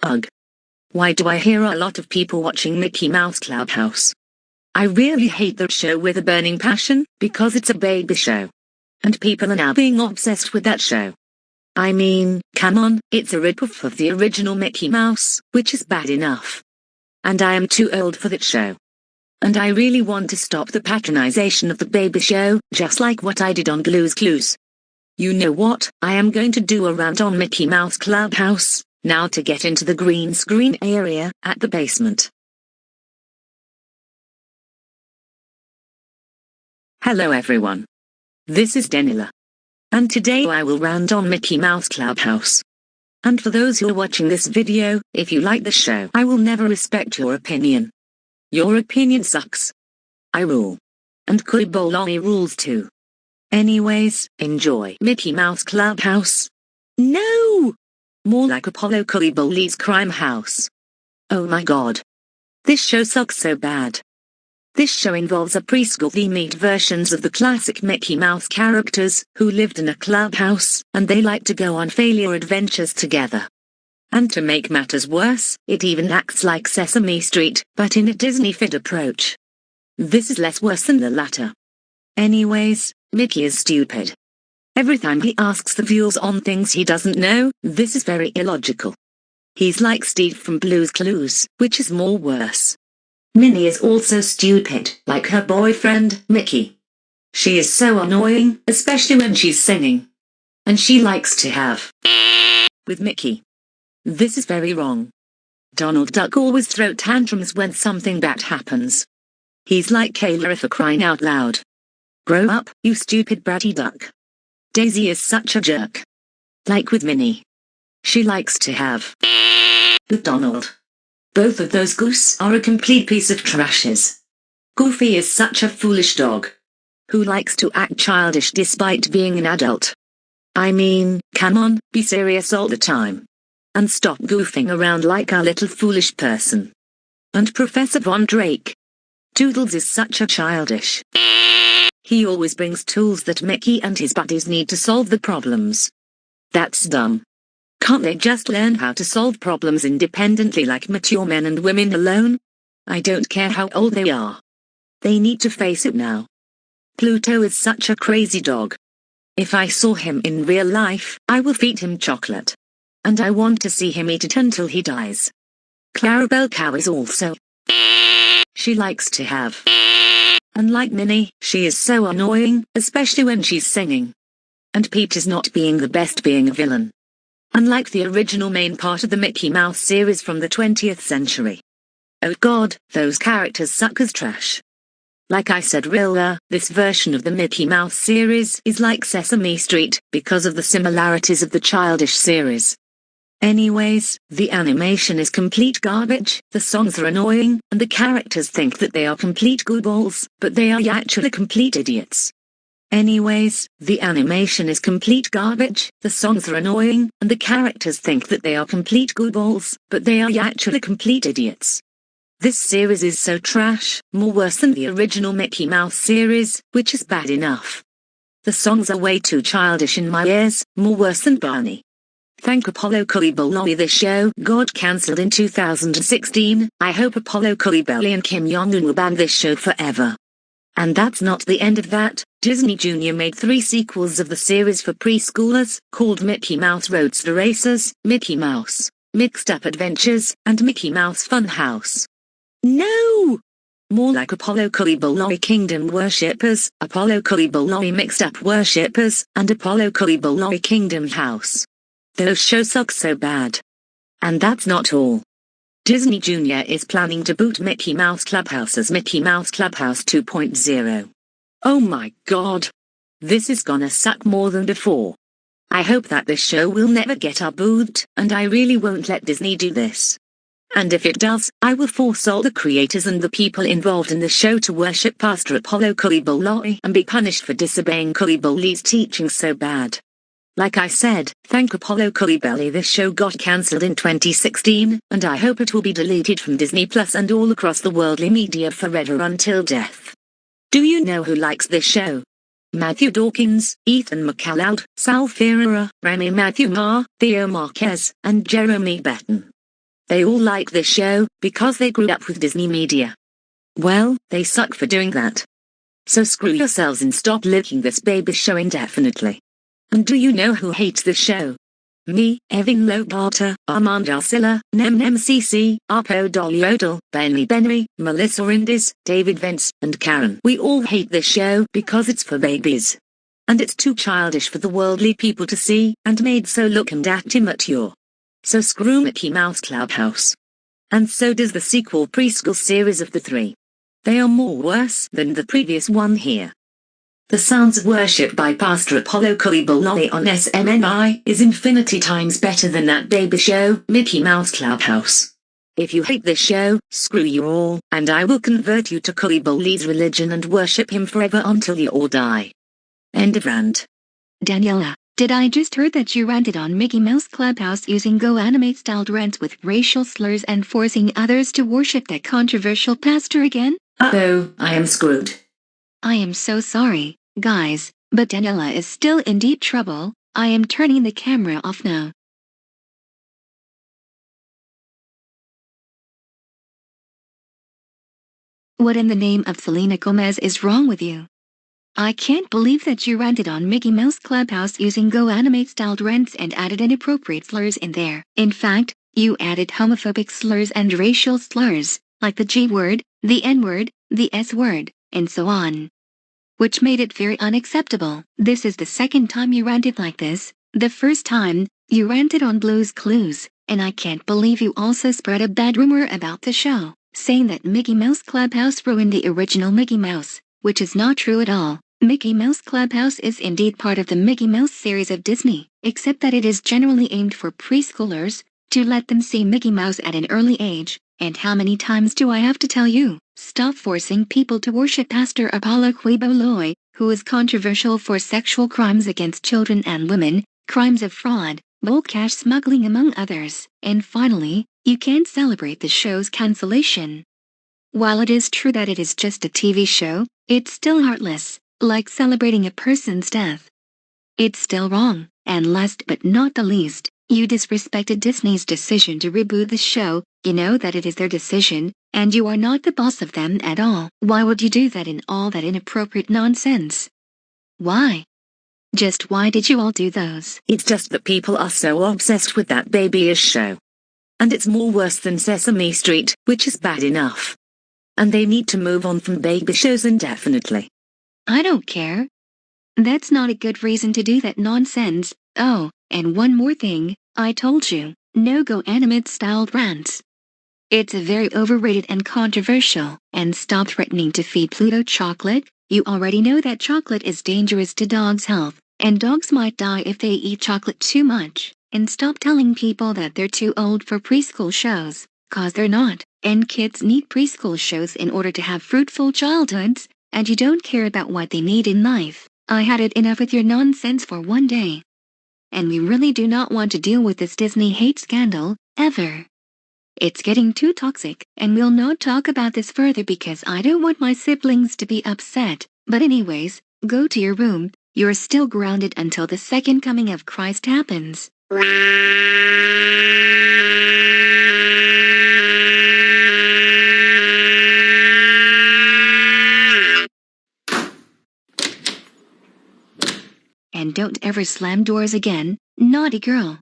Ugh. Why do I hear a lot of people watching Mickey Mouse Clubhouse? I really hate that show with a burning passion, because it's a baby show. And people are now being obsessed with that show. I mean, come on, it's a rip-off of the original Mickey Mouse, which is bad enough. And I am too old for that show. And I really want to stop the patronization of the baby show, just like what I did on Blue's Clues. You know what, I am going to do a rant on Mickey Mouse Clubhouse, now to get into the green screen area, at the basement. Hello everyone. This is Danila. And today I will rant on Mickey Mouse Clubhouse. And for those who are watching this video, if you like the show, I will never respect your opinion. Your opinion sucks. I rule. And Kuiboloi rules too. Anyways, enjoy Mickey Mouse Clubhouse. No! More like Apollo Kuiboli's Crime House. Oh my god. This show sucks so bad. This show involves a preschool-themed versions of the classic Mickey Mouse characters, who lived in a clubhouse, and they like to go on failure adventures together. And to make matters worse, it even acts like Sesame Street, but in a Disney-fit approach. This is less worse than the latter. Anyways, Mickey is stupid. Every time he asks the viewers on things he doesn't know, this is very illogical. He's like Steve from Blue's Clues, which is more worse. Minnie is also stupid, like her boyfriend, Mickey. She is so annoying, especially when she's singing. And she likes to have with Mickey. This is very wrong. Donald Duck always throws tantrums when something bad happens. He's like Kayla for crying out loud. Grow up, you stupid bratty duck. Daisy is such a jerk. Like with Minnie. She likes to have with Donald. Both of those goose are a complete piece of trashes. Goofy is such a foolish dog. Who likes to act childish despite being an adult. I mean, come on, be serious all the time. And stop goofing around like a little foolish person. And Professor Von Drake. Toodles is such a childish. He always brings tools that Mickey and his buddies need to solve the problems. That's dumb. Can't they just learn how to solve problems independently like mature men and women alone? I don't care how old they are. They need to face it now. Pluto is such a crazy dog. If I saw him in real life, I will feed him chocolate. And I want to see him eat it until he dies. Clarabelle Cow is also. She likes to have. And like Minnie, she is so annoying, especially when she's singing. And Pete is not being the best, being a villain. Unlike the original main part of the Mickey Mouse series from the 20th century. Oh god, those characters suck as trash. Like I said earlier, this version of the Mickey Mouse series is like Sesame Street, because of the similarities of the Childish series. Anyways, the animation is complete garbage, the songs are annoying, and the characters think that they are complete goofballs, but they are actually complete idiots. Anyways, the animation is complete garbage, the songs are annoying, and the characters think that they are complete goofballs, but they are actually complete idiots. This series is so trash, more worse than the original Mickey Mouse series, which is bad enough. The songs are way too childish in my ears, more worse than Barney. Thank Apollo Kuiboloi. This show got cancelled in 2016, I hope Apollo Kuiboli and Kim Jong-un will ban this show forever. And that's not the end of that. Disney Jr. made 3 sequels of the series for preschoolers, called Mickey Mouse Roadster Racers, Mickey Mouse Mixed Up Adventures, and Mickey Mouse Fun House. No! More like Apollo Kuiboloi Kingdom Worshippers, Apollo Kuiboloi Mixed Up Worshippers, and Apollo Kuiboloi Kingdom House. Those shows suck so bad. And that's not all. Disney Jr. is planning to boot Mickey Mouse Clubhouse as Mickey Mouse Clubhouse 2.0. Oh my god. This is gonna suck more than before. I hope that this show will never get booted, and I really won't let Disney do this. And if it does, I will force all the creators and the people involved in the show to worship Pastor Apollo Kuiboloi and be punished for disobeying Kuiboli's teaching so bad. Like I said, thank Apollo Kuiboli. This show got cancelled in 2016, and I hope it will be deleted from Disney Plus and all across the worldly media forever until death. Do you know who likes this show? Matthew Dawkins, Ethan McCullough, Sal Ferreira, Remy Matthew Ma, Theo Marquez, and Jeremy Benton. They all like this show because they grew up with Disney media. Well, they suck for doing that. So screw yourselves and stop liking this baby show indefinitely. And do you know who hates this show? Me, Evin Lobata, Armand Arcilla, MMC, Arpo Doliodal, Benny, Melissa Indis, David Vence, and Karen. We all hate this show because it's for babies. And it's too childish for the worldly people to see, and made so look and act immature. So screw Mickey Mouse Clubhouse. And so does the sequel preschool series of the three. They are more worse than the previous one here. The Sounds of Worship by Pastor Apollo Kuibolole on SMNI is infinity times better than that baby show, Mickey Mouse Clubhouse. If you hate this show, screw you all, and I will convert you to Kuibole's religion and worship him forever until you all die. End of rant. Danila, did I just heard that you ranted on Mickey Mouse Clubhouse using GoAnimate-styled rants with racial slurs and forcing others to worship that controversial pastor again? Uh-oh, I am screwed. I am so sorry, guys, but Danila is still in deep trouble. I am turning the camera off now. What in the name of Selena Gomez is wrong with you? I can't believe that you ranted on Mickey Mouse Clubhouse using GoAnimate-styled rants and added inappropriate slurs in there. In fact, you added homophobic slurs and racial slurs, like the G word, the N word, the S word, and so on, which made it very unacceptable. This is the second time you ranted like this. The first time, you ranted on Blue's Clues, and I can't believe you also spread a bad rumor about the show, saying that Mickey Mouse Clubhouse ruined the original Mickey Mouse, which is not true at all. Mickey Mouse Clubhouse is indeed part of the Mickey Mouse series of Disney, except that it is generally aimed for preschoolers, to let them see Mickey Mouse at an early age. And how many times do I have to tell you? Stop forcing people to worship Pastor Apollo Kuibolole, who is controversial for sexual crimes against children and women, crimes of fraud, bulk cash smuggling among others. And finally, you can't celebrate the show's cancellation. While it is true that it is just a TV show, it's still heartless, like celebrating a person's death. It's still wrong, and last but not the least, you disrespected Disney's decision to reboot the show. You know that it is their decision, and you are not the boss of them at all. Why would you do that in all that inappropriate nonsense? Why? Just why did you all do those? It's just that people are so obsessed with that babyish show. And it's more worse than Sesame Street, which is bad enough. And they need to move on from baby shows indefinitely. I don't care. That's not a good reason to do that nonsense. Oh, and one more thing, I told you, no GoAnimate-styled rants. It's very overrated and controversial. And stop threatening to feed Pluto chocolate. You already know that chocolate is dangerous to dogs' health, and dogs might die if they eat chocolate too much. And stop telling people that they're too old for preschool shows, 'cause they're not. And kids need preschool shows in order to have fruitful childhoods, and you don't care about what they need in life. I had it enough with your nonsense for one day. And we really do not want to deal with this Disney hate scandal, ever. It's getting too toxic, and we'll not talk about this further because I don't want my siblings to be upset. But anyways, go to your room. You're still grounded until the second coming of Christ happens. And don't ever slam doors again, naughty girl.